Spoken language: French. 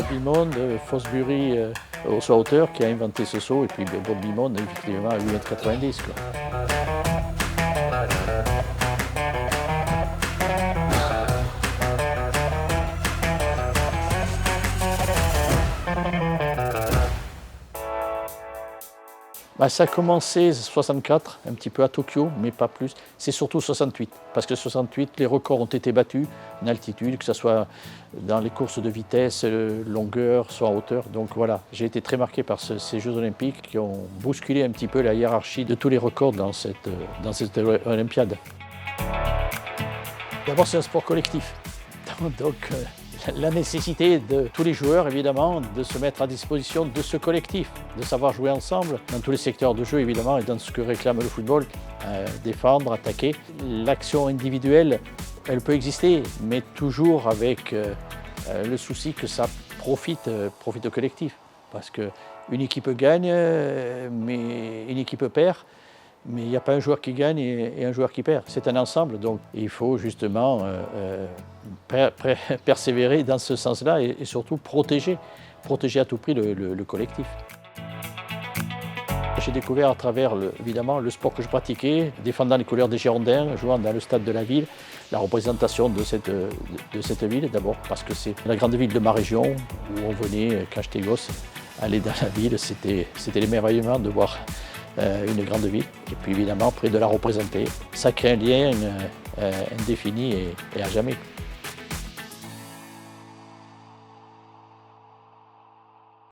Bimonde, Fosbury au saut à hauteur qui a inventé ce saut, et puis Bob Bimonde effectivement à 8,90 m. Ça a commencé en 64, un petit peu à Tokyo, mais pas plus. C'est surtout 68, parce que 68, les records ont été battus en altitude, que ce soit dans les courses de vitesse, longueur, soit en hauteur. Donc voilà, j'ai été très marqué par ces Jeux olympiques qui ont bousculé un petit peu la hiérarchie de tous les records dans cette Olympiade. D'abord, c'est un sport collectif. Donc, la nécessité de tous les joueurs, évidemment, de se mettre à disposition de ce collectif, de savoir jouer ensemble dans tous les secteurs de jeu, évidemment, et dans ce que réclame le football, défendre, attaquer. L'action individuelle, elle peut exister, mais toujours avec le souci que ça profite au collectif. Parce qu'une équipe gagne, mais une équipe perd. Mais il n'y a pas un joueur qui gagne et un joueur qui perd. C'est un ensemble, donc il faut justement persévérer dans ce sens-là et surtout protéger à tout prix le collectif. J'ai découvert à travers, évidemment, le sport que je pratiquais, défendant les couleurs des Girondins, jouant dans le stade de la ville, la représentation de cette ville d'abord, parce que c'est la grande ville de ma région, où on venait, quand j'étais gosse, aller dans la ville, c'était l'émerveillement de voir une grande ville, et puis évidemment, après de la représenter, ça crée un lien indéfini et à jamais.